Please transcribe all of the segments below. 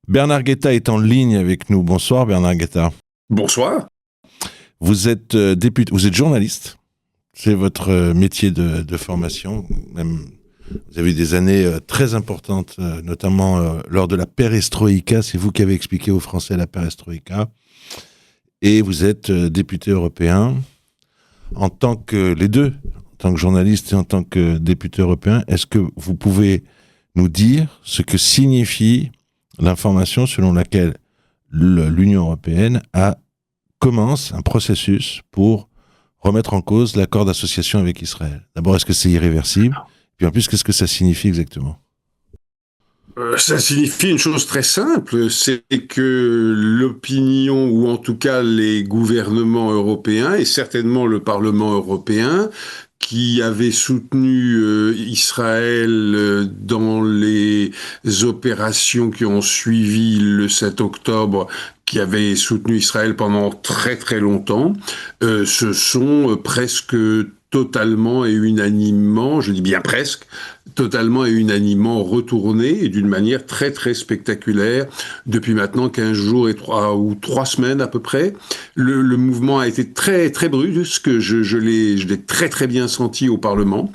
Bernard Guetta est en ligne avec nous. Bonsoir Bernard Guetta. Bonsoir. Vous êtes député, vous êtes journaliste. C'est votre métier de formation. Même, vous avez eu des années très importantes, notamment lors de la perestroïka. C'est vous qui avez expliqué aux Français la perestroïka. Et vous êtes député européen. En tant que les deux, en tant que journaliste et en tant que député européen, est-ce que vous pouvez nous dire ce que signifie l'information selon laquelle l'Union européenne commence un processus pour remettre en cause l'accord d'association avec Israël? D'abord, est-ce que c'est irréversible? Puis en plus, qu'est-ce que ça signifie exactement? Ça signifie une chose très simple, c'est que l'opinion, ou en tout cas les gouvernements européens, et certainement le Parlement européen, qui avait soutenu Israël dans les opérations qui ont suivi le 7 octobre, qui avait soutenu Israël pendant très très longtemps, se sont presque totalement et unanimement, je dis bien presque, totalement et unanimement retournés, et d'une manière très très spectaculaire depuis maintenant 15 jours et 3 semaines à peu près. Le mouvement a été très très brusque, je l'ai très très bien senti au Parlement.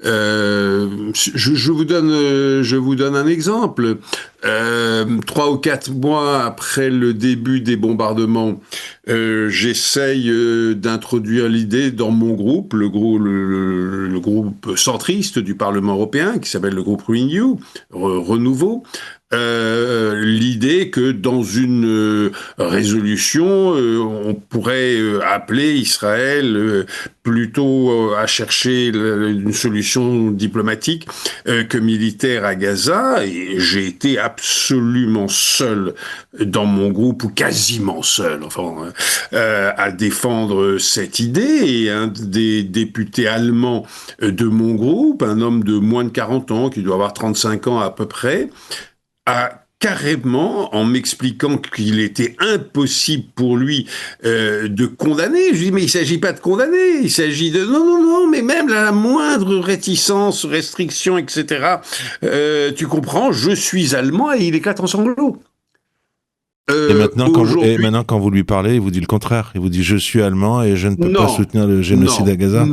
Je vous donne un exemple. 3 ou 4 mois après le début des bombardements, j'essaye d'introduire l'idée dans mon groupe, le groupe centriste du Parlement européen, qui s'appelle le groupe Renew, Renouveau, l'idée que dans une résolution, on pourrait appeler Israël plutôt à chercher une solution diplomatique que militaire à Gaza. Et j'ai été absolument seul dans mon groupe, ou quasiment seul, enfin, à défendre cette idée. Et un des députés allemands de mon groupe, un homme de moins de 40 ans, qui doit avoir 35 ans à peu près, a carrément, en m'expliquant qu'il était impossible pour lui de condamner. Je lui dis, mais il ne s'agit pas de condamner, il s'agit de... Non, mais même la moindre réticence, restriction, etc. Tu comprends, je suis allemand, et il éclate en sanglots. Et maintenant, quand vous lui parlez, il vous dit le contraire. Il vous dit « je suis allemand et je ne peux pas soutenir le génocide à Gaza ».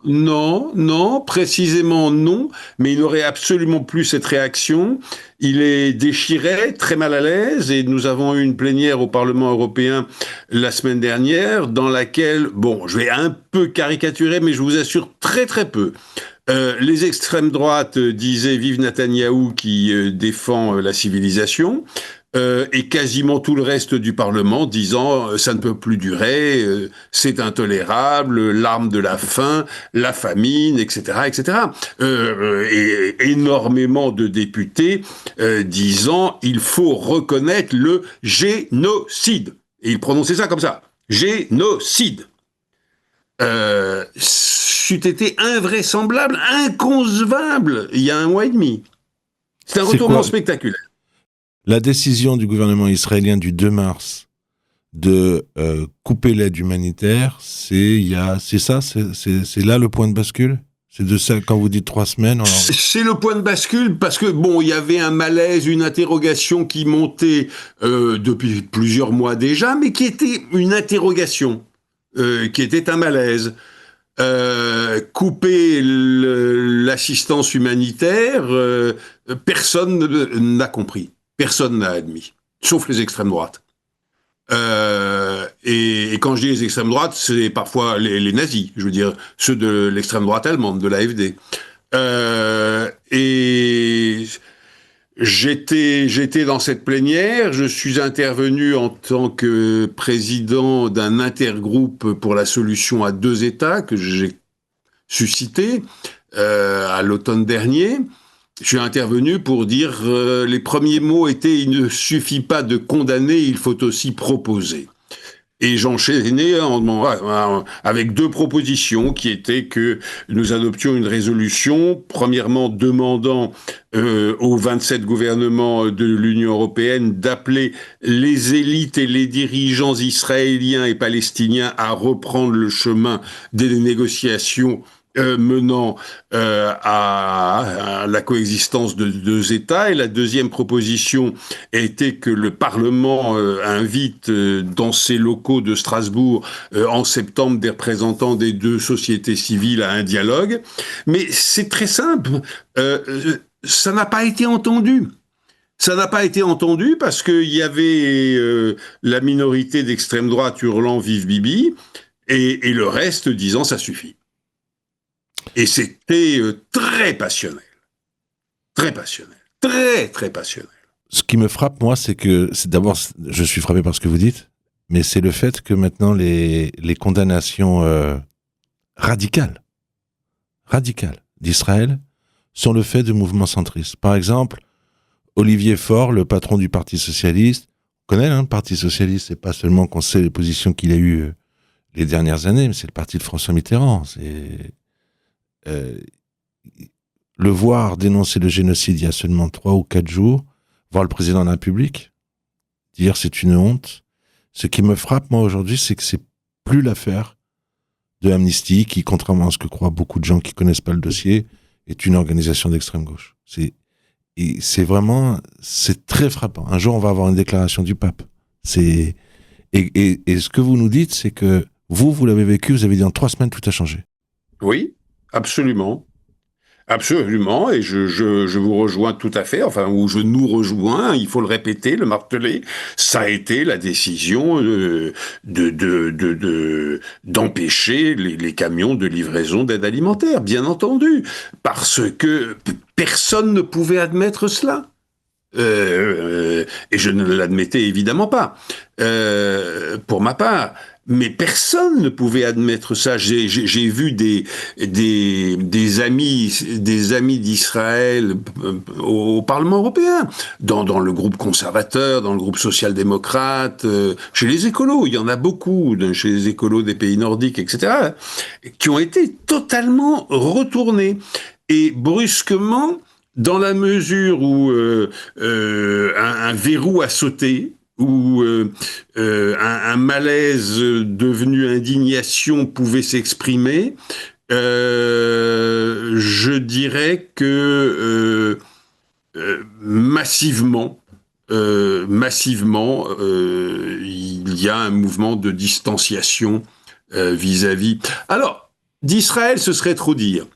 Non, précisément non, mais il n'aurait absolument plus cette réaction. Il est déchiré, très mal à l'aise, et nous avons eu une plénière au Parlement européen la semaine dernière, dans laquelle, bon, je vais un peu caricaturer, mais je vous assure très très peu. Les extrêmes droites disaient « Vive Netanyahou qui défend la civilisation ». Et quasiment tout le reste du Parlement disant ça ne peut plus durer, c'est intolérable, l'arme de la faim, la famine, etc., etc. Et énormément de députés disant il faut reconnaître le génocide. Et ils prononçaient ça comme ça, génocide. C'eût été invraisemblable, inconcevable il y a 1 mois et demi. C'est un retournement spectaculaire. La décision du gouvernement israélien du 2 mars de couper l'aide humanitaire, c'est là le point de bascule? C'est de ça, quand vous dites 3 semaines? C'est le point de bascule parce que, bon, il y avait un malaise, une interrogation qui montait depuis plusieurs mois déjà, mais qui était une interrogation, qui était un malaise. Couper l'assistance humanitaire, personne n'a compris. Personne n'a admis, sauf les extrêmes droites. Et quand je dis les extrêmes droites, c'est parfois les nazis, je veux dire ceux de l'extrême droite allemande, de l'AfD. Et j'étais dans cette plénière, je suis intervenu en tant que président d'un intergroupe pour la solution à 2 États que j'ai suscité à l'automne dernier. Je suis intervenu pour dire les premiers mots étaient « il ne suffit pas de condamner, il faut aussi proposer ». Et j'enchaînais avec 2 propositions qui étaient que nous adoptions une résolution, premièrement demandant aux 27 gouvernements de l'Union européenne d'appeler les élites et les dirigeants israéliens et palestiniens à reprendre le chemin des négociations menant à la coexistence de deux États. Et la deuxième proposition était que le Parlement invite dans ses locaux de Strasbourg en septembre des représentants des deux sociétés civiles à un dialogue. Mais c'est très simple, ça n'a pas été entendu. Ça n'a pas été entendu parce qu'il y avait la minorité d'extrême droite hurlant Vive Bibi et le reste disant ça suffit. Et c'était très passionnel. Très passionnel. Très, très passionnel. Ce qui me frappe, moi, c'est que, d'abord, je suis frappé par ce que vous dites, mais c'est le fait que maintenant les condamnations radicales d'Israël sont le fait de mouvements centristes. Par exemple, Olivier Faure, le patron du Parti Socialiste, on connaît le Parti Socialiste, c'est pas seulement qu'on sait les positions qu'il a eues les dernières années, mais c'est le parti de François Mitterrand. Le voir dénoncer le génocide il y a seulement 3 ou 4 jours, voir le président de la République dire c'est une honte. Ce qui me frappe, moi, aujourd'hui, c'est que c'est plus l'affaire de Amnesty, qui, contrairement à ce que croient beaucoup de gens qui connaissent pas le dossier, est une organisation d'extrême gauche. C'est vraiment, c'est très frappant. Un jour, on va avoir une déclaration du pape. Et ce que vous nous dites, c'est que vous l'avez vécu, vous avez dit en 3 semaines, tout a changé. Oui, absolument. Absolument, et je vous rejoins tout à fait, enfin, ou je nous rejoins, il faut le répéter, le marteler, ça a été la décision d'empêcher les camions de livraison d'aide alimentaire, bien entendu, parce que personne ne pouvait admettre cela. Et je ne l'admettais évidemment pas, pour ma part. Mais personne ne pouvait admettre ça. J'ai vu des amis d'Israël au Parlement européen, dans le groupe conservateur, dans le groupe social-démocrate, chez les écolos, il y en a beaucoup, chez les écolos des pays nordiques, etc., qui ont été totalement retournés. Et brusquement, dans la mesure où un verrou a sauté, où un malaise devenu indignation pouvait s'exprimer, je dirais que massivement, il y a un mouvement de distanciation vis-à-vis. Alors, d'Israël, ce serait trop dire.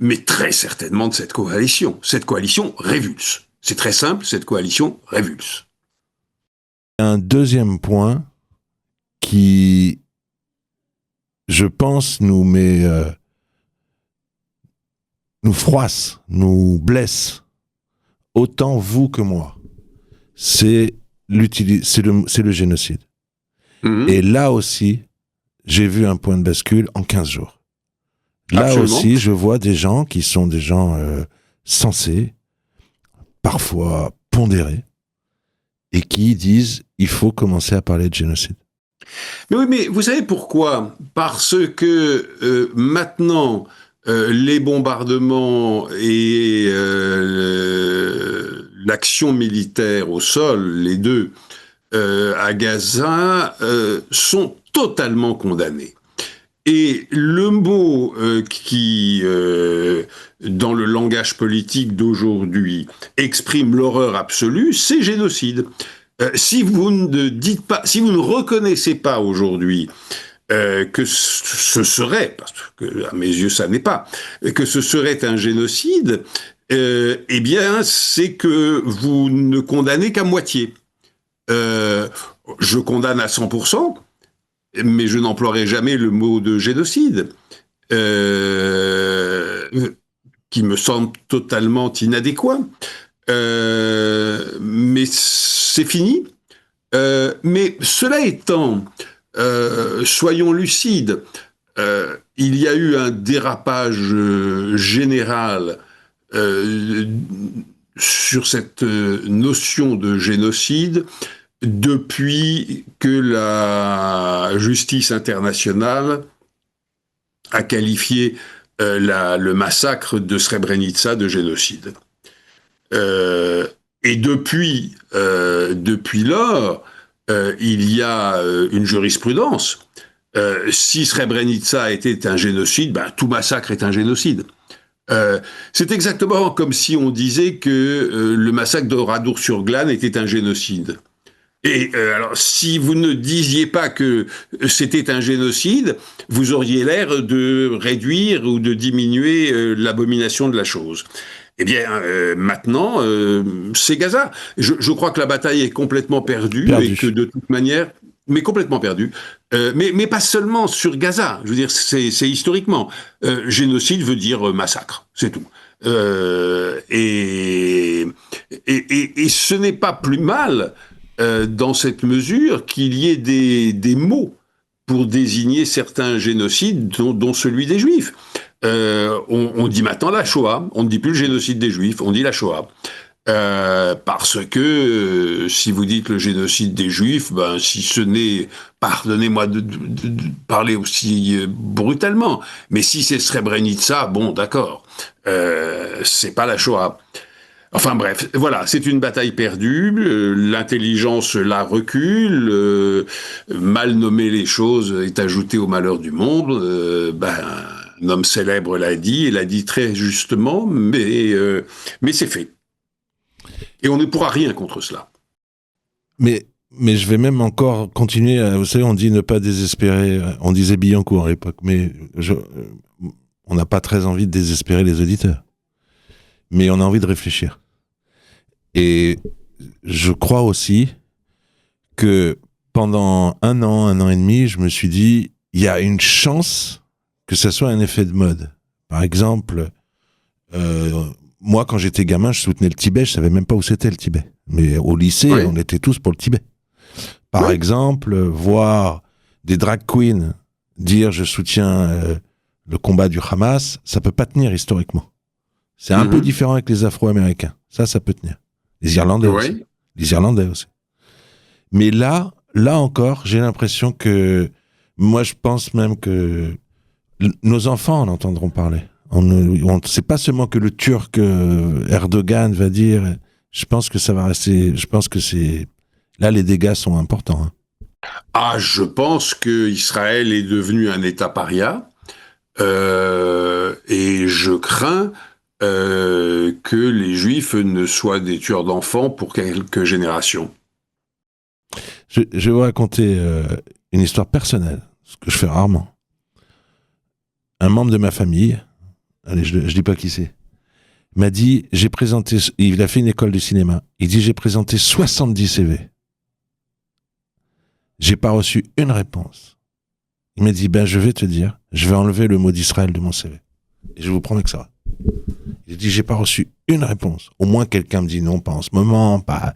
Mais très certainement de cette coalition. Cette coalition révulse. C'est très simple, cette coalition révulse. Un deuxième point qui, je pense, nous froisse, nous blesse, autant vous que moi, c'est le génocide. Mmh. Et là aussi, j'ai vu un point de bascule en 15 jours. Là Absolument. Aussi, je vois des gens qui sont des gens sensés, parfois pondérés, et qui disent il faut commencer à parler de génocide. Mais oui, mais vous savez pourquoi ? Parce que maintenant, les bombardements et l'action militaire au sol, les deux, à Gaza, sont totalement condamnés. Et le mot qui, dans le langage politique d'aujourd'hui, exprime l'horreur absolue, c'est génocide. Si vous ne dites pas, si vous ne reconnaissez pas aujourd'hui que ce serait, parce que à mes yeux ça n'est pas, que ce serait un génocide, eh bien c'est que vous ne condamnez qu'à moitié. Je condamne à 100%. Mais je n'emploierai jamais le mot de génocide, qui me semble totalement inadéquat. Mais c'est fini. Mais cela étant, soyons lucides, il y a eu un dérapage général sur cette notion de génocide depuis que la justice internationale a qualifié le massacre de Srebrenica de génocide. Et depuis lors, il y a une jurisprudence Si Srebrenica était un génocide, tout massacre est un génocide. C'est exactement comme si on disait que le massacre de Oradour-sur-Glane était un génocide. Et alors, si vous ne disiez pas que c'était un génocide, vous auriez l'air de réduire ou de diminuer l'abomination de la chose. Eh bien, maintenant, c'est Gaza. Je crois que la bataille est complètement perdue et que de toute manière, mais complètement perdue. Mais pas seulement sur Gaza. Je veux dire, c'est historiquement. Génocide veut dire massacre, c'est tout. Et ce n'est pas plus mal dans cette mesure qu'il y ait des mots pour désigner certains génocides, dont celui des Juifs. On dit maintenant la Shoah, on ne dit plus le génocide des Juifs, on dit la Shoah. Parce que si vous dites le génocide des Juifs, si ce n'est, pardonnez-moi de parler aussi brutalement, mais si c'est Srebrenica, bon, d'accord, c'est pas la Shoah. Enfin bref, voilà, c'est une bataille perdue, l'intelligence la recule, mal nommer les choses est ajouté au malheur du monde, un homme célèbre l'a dit, et l'a dit très justement, mais c'est fait. Et on ne pourra rien contre cela. Mais je vais même encore continuer, vous savez, on dit ne pas désespérer, on disait Billancourt à l'époque, mais on n'a pas très envie de désespérer les auditeurs. Mais on a envie de réfléchir. Et je crois aussi que pendant un an et demi, je me suis dit, il y a une chance que ça soit un effet de mode. Par exemple, moi, quand j'étais gamin, je soutenais le Tibet, je savais même pas où c'était le Tibet. Mais au lycée, on était tous pour le Tibet. Par exemple, voir des drag queens dire je soutiens le combat du Hamas, ça peut pas tenir historiquement. C'est un peu différent avec les Afro-Américains. Ça peut tenir. Les Irlandais aussi. Les Irlandais aussi. Mais là encore, j'ai l'impression que, moi je pense même que nos enfants en entendront parler. C'est pas seulement que le Turc Erdogan va dire, je pense que ça va rester, je pense que là les dégâts sont importants. Je pense que Israël est devenu un État paria, et je crains que les Juifs ne soient des tueurs d'enfants pour quelques générations. Je vais vous raconter une histoire personnelle, ce que je fais rarement. Un membre de ma famille, allez, je dis pas qui c'est, m'a dit, il a fait une école de cinéma, il dit, j'ai présenté 70 CV. J'ai pas reçu une réponse. Il m'a dit, je vais te dire, je vais enlever le mot d'Israël de mon CV. Et je vous promets que ça va. Il dit, j'ai pas reçu une réponse. Au moins quelqu'un me dit non, pas en ce moment, pas.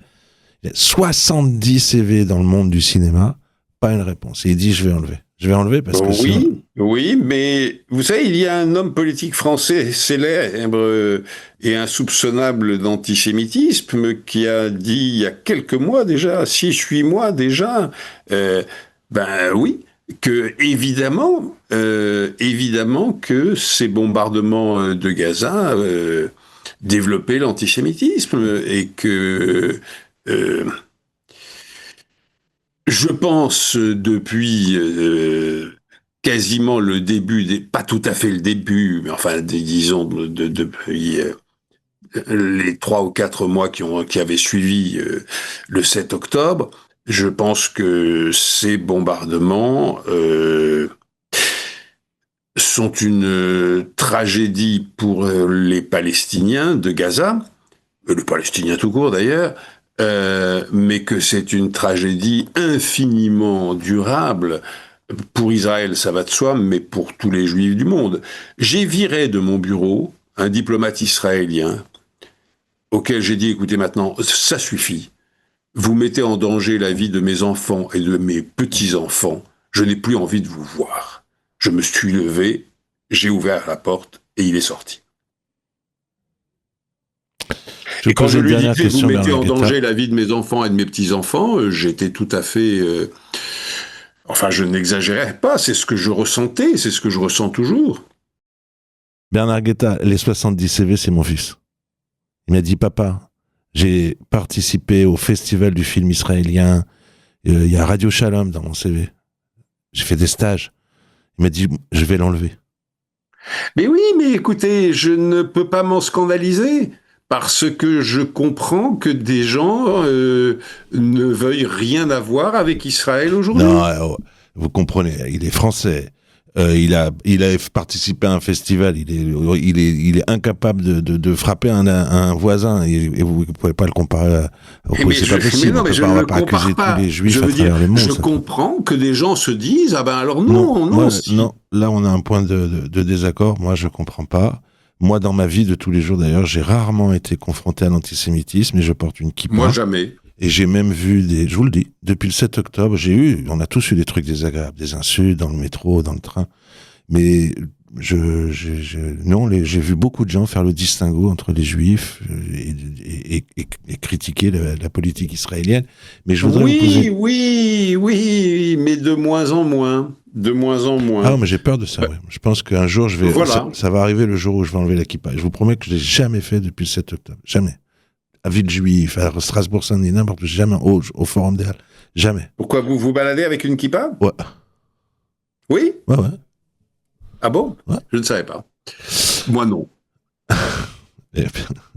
Il y a 70 CV dans le monde du cinéma, pas une réponse. Et il dit, je vais enlever. Je vais enlever parce que Oui, mais vous savez, il y a un homme politique français célèbre et insoupçonnable d'antisémitisme qui a dit il y a quelques mois déjà, 6-8 mois déjà, oui, que évidemment que ces bombardements de Gaza développaient l'antisémitisme et que je pense depuis quasiment le début, pas tout à fait le début, mais enfin disons depuis les 3 ou 4 mois qui avaient suivi le 7 octobre, je pense que ces bombardements sont une tragédie pour les Palestiniens de Gaza, le Palestinien tout court d'ailleurs, mais que c'est une tragédie infiniment durable. Pour Israël, ça va de soi, mais pour tous les Juifs du monde. J'ai viré de mon bureau un diplomate israélien auquel j'ai dit, écoutez maintenant, ça suffit. Vous mettez en danger la vie de mes enfants et de mes petits-enfants. Je n'ai plus envie de vous voir. Je me suis levé, j'ai ouvert la porte et il est sorti. Et quand je lui ai dit que vous mettez en danger la vie de mes enfants et de mes petits-enfants, j'étais tout à fait... je n'exagérais pas, c'est ce que je ressentais, c'est ce que je ressens toujours. Bernard Guetta, les 70 CV, c'est mon fils. Il m'a dit, papa, j'ai participé au festival du film israélien, il y a Radio Shalom dans mon CV. J'ai fait des stages. Il m'a dit, je vais l'enlever. Mais oui, mais écoutez, je ne peux pas m'en scandaliser. Parce que je comprends que des gens ne veuillent rien avoir avec Israël aujourd'hui. Non, vous comprenez, il est français. Il a participé à un festival. Il est incapable de frapper un voisin. Et vous ne pouvez pas le comparer. C'est pas possible. Mais non, mais je on ne va le pas accuser compare pas. tous les juifs Je à veux dire, travers le monde. je comprends que des gens se disent, ah ben alors non. Non, là on a un point de désaccord. Moi, je comprends pas. Moi, dans ma vie de tous les jours, d'ailleurs, j'ai rarement été confronté à l'antisémitisme et je porte une kippa. Moi, jamais. Et j'ai même vu je vous le dis, depuis le 7 octobre, on a tous eu des trucs désagréables, des insultes dans le métro, dans le train. Mais j'ai vu beaucoup de gens faire le distinguo entre les juifs et critiquer la politique israélienne. Mais je voudrais vous poser... Oui, mais de moins en moins. De moins en moins. Ah, mais j'ai peur de ça, ouais. Je pense qu'un jour, ça va arriver le jour où je vais enlever la kippa. Je vous promets que je l'ai jamais fait depuis le 7 octobre. Jamais. À Villejuif, à Strasbourg-Saint-Denis, n'importe où, jamais, au Forum des Halles. Jamais. Pourquoi vous vous baladez avec une kippa? Ouais. Oui? Ouais. Ah bon? Ouais. Je ne savais pas. Moi, non.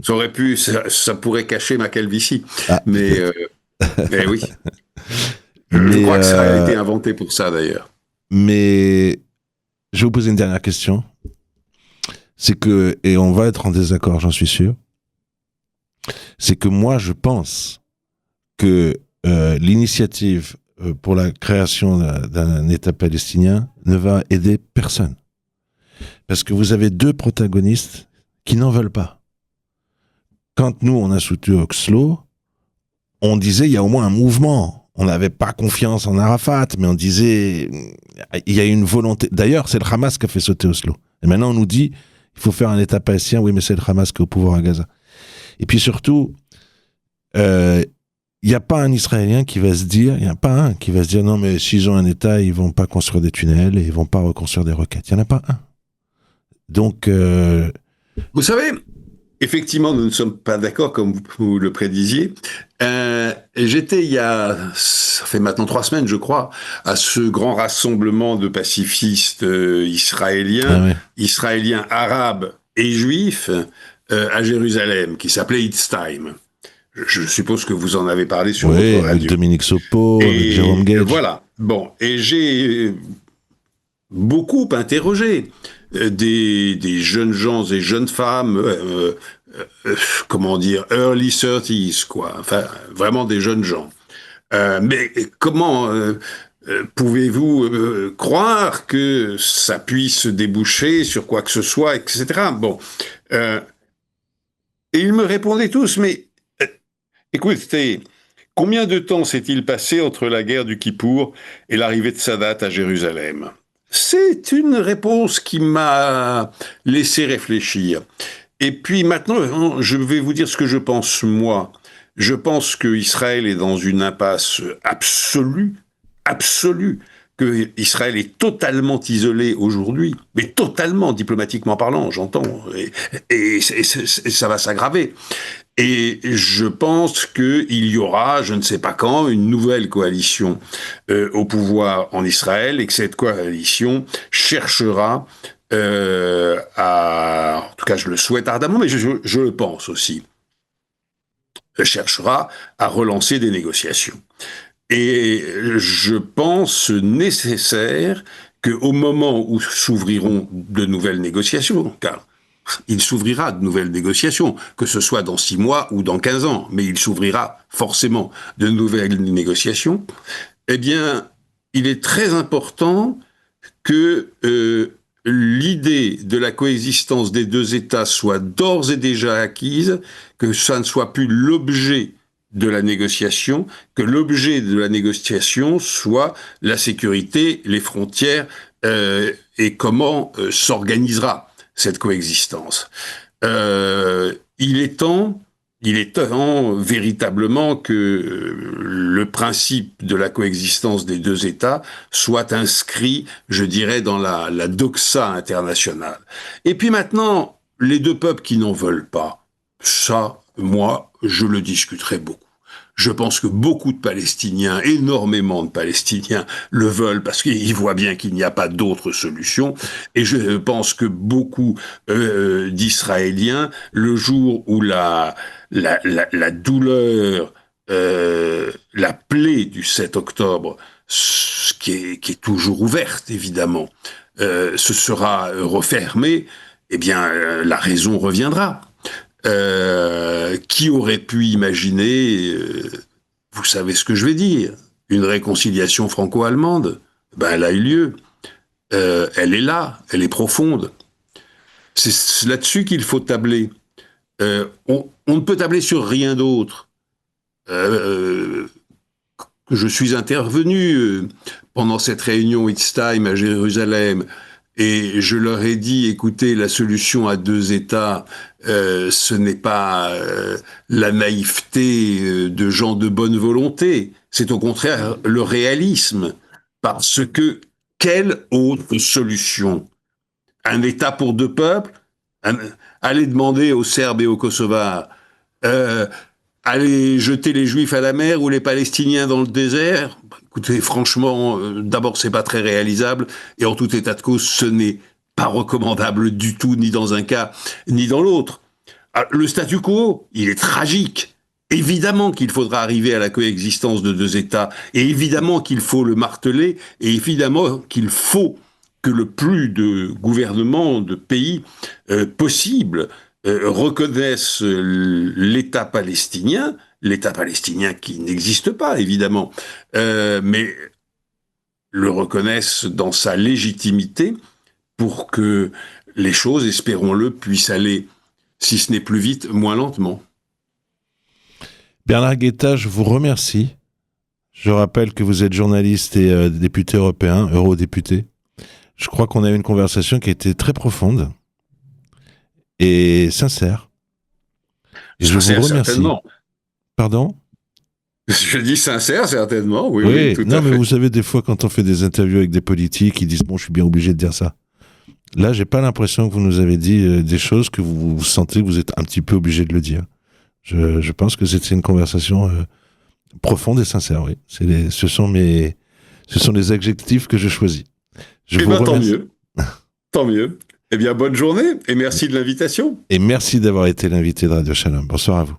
Ça aurait pu, ça pourrait cacher ma calvitie. Mais oui. Je crois que ça a été inventé pour ça, d'ailleurs. Mais je vais vous poser une dernière question. C'est que, et on va être en désaccord, j'en suis sûr, c'est que moi, je pense que l'initiative pour la création d'un État palestinien ne va aider personne. Parce que vous avez deux protagonistes qui n'en veulent pas. Quand nous, on a soutenu Oslo, on disait il y a au moins un mouvement. On n'avait pas confiance en Arafat, mais on disait il y a une volonté. D'ailleurs, c'est le Hamas qui a fait sauter Oslo. Et maintenant, on nous dit il faut faire un État palestinien. Oui, mais c'est le Hamas qui est au pouvoir à Gaza. Et puis surtout, il n'y a pas un Israélien qui va se dire, non, mais s'ils ont un État, ils vont pas construire des tunnels et ils vont pas reconstruire des roquettes. Il n'y en a pas un. Donc, vous savez, effectivement, nous ne sommes pas d'accord comme vous le prédisiez. J'étais ça fait maintenant 3 semaines, je crois, à ce grand rassemblement de pacifistes israéliens arabes et juifs à Jérusalem, qui s'appelait It's Time. Je suppose que vous en avez parlé sur votre radio. Avec Dominique Sopo, avec Jérôme Gage. Voilà. Bon, et j'ai beaucoup interrogé des jeunes gens et jeunes femmes, comment dire, early 30s, quoi. Enfin, vraiment des jeunes gens. Mais comment pouvez-vous croire que ça puisse déboucher sur quoi que ce soit, etc. Bon. Et ils me répondaient tous, mais écoutez, combien de temps s'est-il passé entre la guerre du Kippour et l'arrivée de Sadat à Jérusalem? C'est une réponse qui m'a laissé réfléchir. Et puis maintenant, je vais vous dire ce que je pense, moi. Je pense qu'Israël est dans une impasse absolue, que Israël est totalement isolé aujourd'hui, mais totalement, diplomatiquement parlant, j'entends, et ça va s'aggraver. Et je pense qu'il y aura, je ne sais pas quand, une nouvelle coalition au pouvoir en Israël, et que cette coalition cherchera en tout cas je le souhaite ardemment, mais je le pense aussi, cherchera à relancer des négociations. Et je pense nécessaire qu'au moment où s'ouvriront de nouvelles négociations, car il s'ouvrira de nouvelles négociations, que ce soit dans 6 mois ou dans 15 ans, mais il s'ouvrira forcément de nouvelles négociations, eh bien, il est très important que l'idée de la coexistence des deux États soit d'ores et déjà acquise, que ça ne soit plus l'objet de la négociation, que l'objet de la négociation soit la sécurité, les frontières et comment s'organisera cette coexistence. Il est temps véritablement que le principe de la coexistence des deux États soit inscrit, je dirais, dans la doxa internationale. Et puis maintenant, les deux peuples qui n'en veulent pas, ça, moi, je le discuterai beaucoup. Je pense que beaucoup de Palestiniens, énormément de Palestiniens, le veulent parce qu'ils voient bien qu'il n'y a pas d'autre solution. Et je pense que beaucoup d'Israéliens, le jour où la douleur, la plaie du 7 octobre, qui est toujours ouverte, évidemment, se sera refermée, eh bien, la raison reviendra. Qui aurait pu imaginer, vous savez ce que je vais dire, une réconciliation franco-allemande? Ben, elle a eu lieu. Elle est là, elle est profonde. C'est là-dessus qu'il faut tabler. On ne peut tabler sur rien d'autre. Je suis intervenu pendant cette réunion It's Time à Jérusalem, et je leur ai dit, écoutez, la solution à 2 États, ce n'est pas la naïveté de gens de bonne volonté, c'est au contraire le réalisme. Parce que, quelle autre solution? Un État pour 2 peuples? Allez demander aux Serbes et aux Kosovars, aller jeter les Juifs à la mer ou les Palestiniens dans le désert? Écoutez, franchement, d'abord, c'est pas très réalisable, et en tout état de cause, ce n'est pas recommandable du tout, ni dans un cas, ni dans l'autre. Le statu quo, il est tragique. Évidemment qu'il faudra arriver à la coexistence de 2 États, et évidemment qu'il faut le marteler, et évidemment qu'il faut que le plus de gouvernements, de pays possibles reconnaissent l'État palestinien qui n'existe pas, évidemment, mais le reconnaissent dans sa légitimité pour que les choses, espérons-le, puissent aller, si ce n'est plus vite, moins lentement. Bernard Guetta, je vous remercie. Je rappelle que vous êtes journaliste et député européen, eurodéputé. Je crois qu'on a eu une conversation qui a été très profonde et sincère. Et sincère, je vous remercie. Certainement. Pardon ? Je dis sincère, certainement, oui, tout non, à fait. mais vous savez, des fois, quand on fait des interviews avec des politiques, ils disent « Bon, je suis bien obligé de dire ça ». Là, j'ai pas l'impression que vous nous avez dit des choses que vous sentez que vous êtes un petit peu obligé de le dire. Je pense que c'était une conversation profonde et sincère, oui. Ce sont les adjectifs que je choisis. Eh bien, tant mieux. Tant mieux. Eh bien, bonne journée et merci de l'invitation. Et merci d'avoir été l'invité de Radio Shalom. Bonsoir à vous.